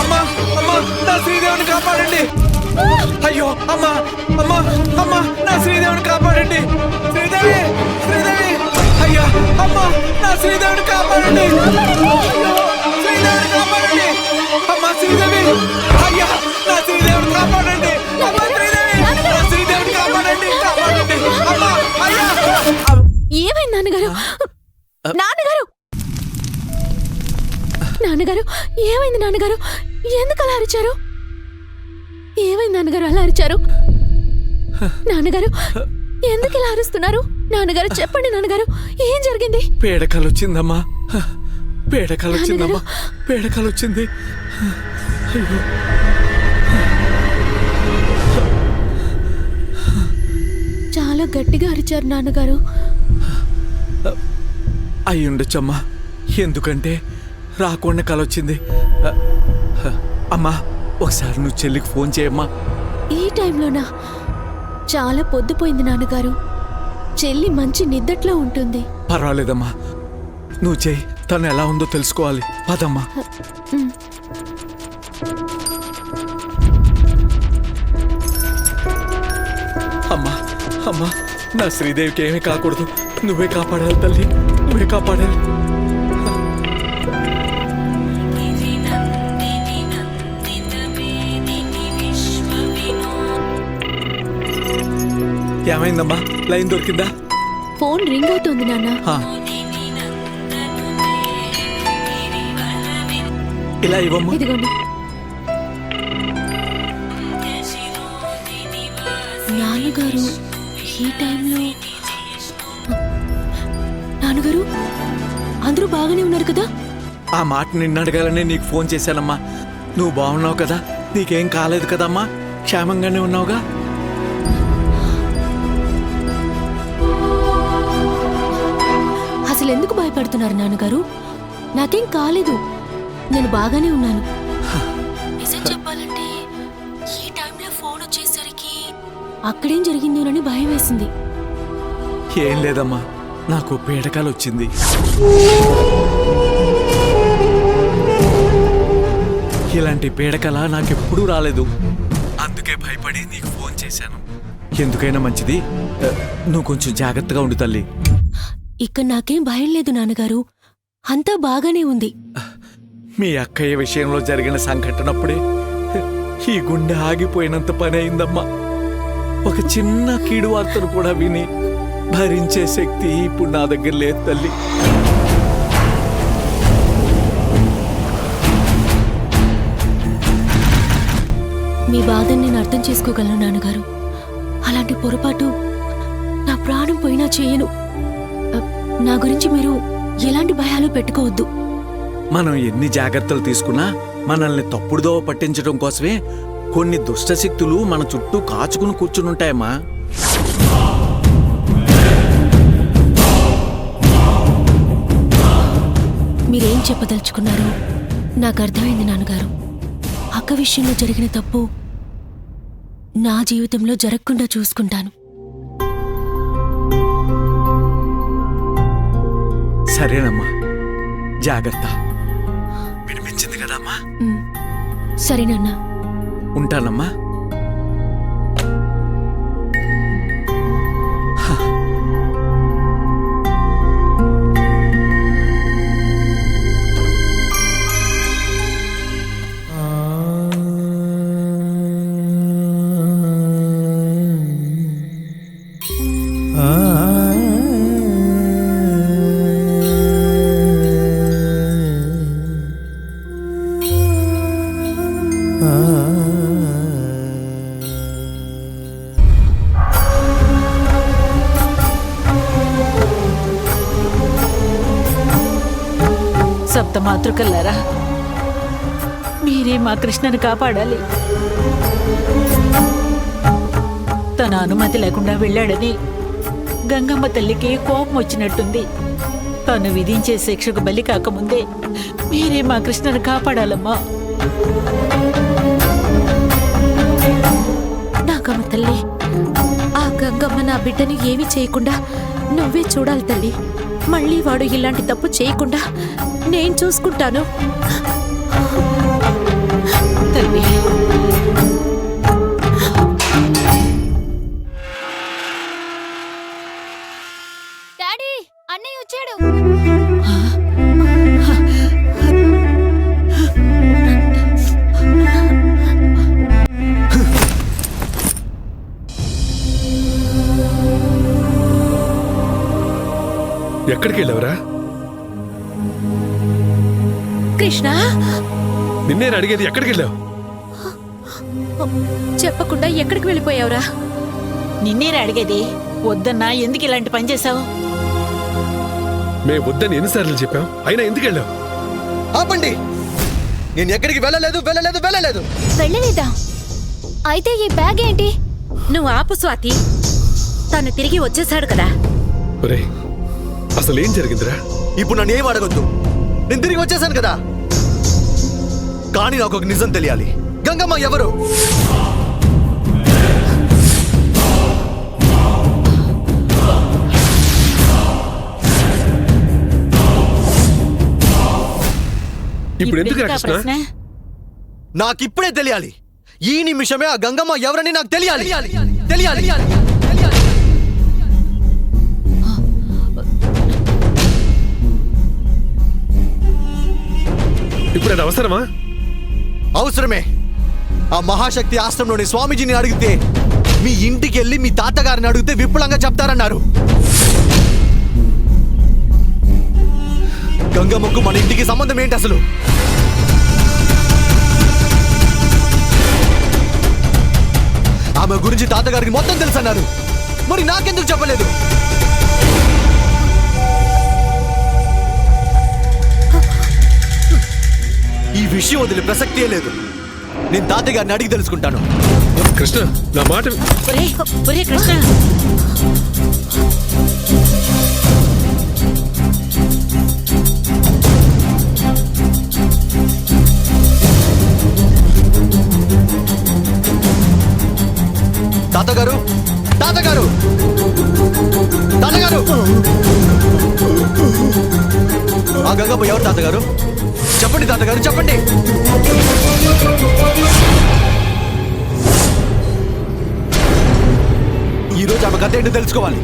అమ్మా అమ్మా నా శ్రీదేవిని కాపాడండి. అయ్యో అమ్మా అమ్మా అమ్మా నా శ్రీదేవిని కాపాడండి. శ్రీదేవి శ్రీదేవి అయ్యా అమ్మా నా శ్రీదేవిని కాపాడండి. శ్రీదేవిని కాపాడండి. అమ్మా శ్రీదేవి అయ్యా నా శ్రీదేవిని కాపాడండి. అమ్మా శ్రీదేవి నా శ్రీదేవిని కాపాడండి. కాపాడండి అమ్మా అయ్యా. ఏమైంది నాన్నగారు? నాన్నగారు నాన్నగారు ఏమైంది నాన్నగారు? ఎందుకు అలా అరిచారు? ఏమైంది నాన్నగారు అలా అరిచారు? నాన్నగారు ఎందుకు ఇలా అరుస్తున్నారు? నాన్నగారు చెప్పండి నాన్నగారు, ఏం జరిగింది? పేడకలు వచ్చిందమ్మా, పేడకలు వచ్చిందమ్మా, పేడకలు వచ్చింది. అయ్యో చాలా గట్టిగా అరిచారు నాన్నగారు. అయ్యుండొచ్చమ్మా, ఎందుకంటే రాకుండా కలొచ్చింది. అమ్మా ఒకసారి నువ్వు చెల్లికి ఫోన్ చేయమ్మా. ఈ టైంలోనా? చాలా పొద్దుపోయింది నాన్నగారు. చెల్లి మంచి నిద్దట్లో ఉంటుంది. పర్వాలేదమ్మా, నువ్వు చెయ్యి. తను ఎలా ఉందో తెలుసుకోవాలి. పదమ్మా. అమ్మా అమ్మా నా శ్రీదేవికి ఏమీ కాకూడదు. నువ్వే కాపాడాలి తల్లి, నువ్వే కాపాడాలి. ఏమైందమ్మా? లైన్ దొరికిందా? ఫోన్ రింగ్ అవుతుంది నాన్న. ఇలా ఇవ్వమ్మా. ఇదిగోండి. నాన్నగారు ఈ టైంలో? నాన్నగారు అందరూ బాగానే ఉన్నారు కదా? ఆ మాట నిన్ను అడగాలనే నీకు ఫోన్ చేశానమ్మా. నువ్వు బాగున్నావు కదా? నీకేం కాలేదు కదమ్మా? క్షేమంగానే ఉన్నావుగా? అసలు ఎందుకు భయపడుతున్నారు నాన్నగారు? నాకేం కాలేదు, నేను బాగానే ఉన్నాను. నిజం చెప్పాలంటే ఈ టైంలో ఫోన్ వచ్చేసరికి అక్కడేం జరిగిందోనని భయం వేసింది. ఏం లేదమ్మా, నాకు పీడకాలు వచ్చింది. ఇలాంటి పీడకల నాకెప్పుడూ రాలేదు. అందుకే భయపడి నీకు ఫోన్ చేశాను. ఎందుకైనా మంచిది, నువ్వు కొంచెం జాగ్రత్తగా ఉండు తల్లి. ఇక్కడ నాకేం భయం లేదు నాన్నగారు, అంతా బాగానే ఉంది. మీ అక్కయ్య విషయంలో జరిగిన సంఘటనప్పుడే ఈ గుండె ఆగిపోయినంత పని అయిందమ్మా. ఒక చిన్న కీడు వార్తను కూడా విని భరించే శక్తి ఇప్పుడు నా దగ్గర లేదు తల్లి. మీ బాధని నేను అర్థం చేసుకోగలను నాన్నగారు. అలాంటి పొరపాటు నా ప్రాణం పోయినా చేయను. నా గురించి మీరు ఎలాంటి భయాలు పెట్టుకోవద్దు. మనం ఎన్ని జాగ్రత్తలు తీసుకున్నా మనల్ని తప్పుడుదో పట్టించడం కోసమే కొన్ని దుష్టశక్తులు మన చుట్టూ కాచుకుని కూర్చునుంటాయమ్మా. మీరేం చెప్పదలుచుకున్నారో నాకు అర్థమైంది నాన్నగారు. అక్క విషయంలో జరిగిన తప్పు నా జీవితంలో జరగకుండా చూసుకుంటాను. సరేనమ్మా, జాగ్రత్త. వినిపించింది కదమ్మా? సరేనన్నా, ఉంటానమ్మా. సప్తమాతృకల్లారా, మీరే మా కృష్ణను కాపాడాలి. తన అనుమతి లేకుండా వెళ్ళాడని గంగమ్మ తల్లికి కోపం వచ్చినట్టుంది. తను విధించే శిక్షకు బలి కాకముందే మీరే మా కృష్ణను కాపాడాలమ్మా. నాకమ్మ తల్లి, ఆ గంగమ్మ నా బిడ్డని ఏమీ చేయకుండా నువ్వే చూడాలి తల్లి. మళ్ళీ వాడు ఇలాంటి తప్పు చేయకుండా నేను చూసుకుంటాను. తల్లి, డాడీ అన్నయ్య వచ్చాడు. ఎక్కడికి వెళ్ళావురా? కృష్ణ, నిన్నే అడిగేది, ఎక్కడికి వెళ్ళావు? చెప్పకుండా ఎక్కడికి వెళ్ళిపోయావురా? నిన్నేరా అడిగేది. వద్దన్నా ఎందుకు ఇలాంటి పని చేశావు? మేము వద్దని ఎన్నిసార్లు చెప్పాం, అయినా ఎందుకు వెళ్ళావు? ఆపండి, నేను ఎక్కడికి వెళ్ళలేదు వెళ్ళలేదు వెళ్ళలేదు. వెళ్ళలేదా? అయితే ఈ బ్యాగ్ ఏంటి? నువ్వు ఆపు స్వాతి, తను తిరిగి వచ్చేసాడు కదా. ఒరేయ్, అసలు ఏం జరిగిందిరా? ఇప్పుడు నన్ను ఏం అడగొద్దు, నేను తిరిగి వచ్చేసాను కదా. కానీ నాకు ఒక నిజం తెలియాలి, గంగమ్మ ఎవరు? ఇప్పుడు ఎందుకు ఎందుకా కృష్ణ? ప్రశ్న? నాకిప్పుడే తెలియాలి. ఈ నిమిషమే ఆ గంగమ్మ ఎవరని నాకు తెలియాలి తెలియాలి. ఇప్పుడు అది అవసరమా? అవసరమే. ఆ మహాశక్తి ఆశ్రమంలోని స్వామీజీని అడిగితే, మీ ఇంటికి వెళ్ళి మీ తాతగారిని అడిగితే విపులంగా చెప్తారన్నారు. గంగమ్మకు మన ఇంటికి సంబంధం ఏంటి అసలు? ఆమె గురించి తాతగారికి మొత్తం తెలుసన్నారు, మరి నాకెందుకు చెప్పలేదు? ఈ విషయం వదిలే ప్రసక్తే లేదు. నేను తాతగారిని అడిగి తెలుసుకుంటాను. కృష్ణ, నా మాట ఒరే ఒరే కృష్ణ, తాతగారు, తాతగారు, తాతగారు, ఆ గంగమ్మ ఎవరు తాతగారు? చెప్పండి తాతగారు, చెప్పండి. ఈ రోజు ఆమె కథ ఏంటో తెలుసుకోవాలి.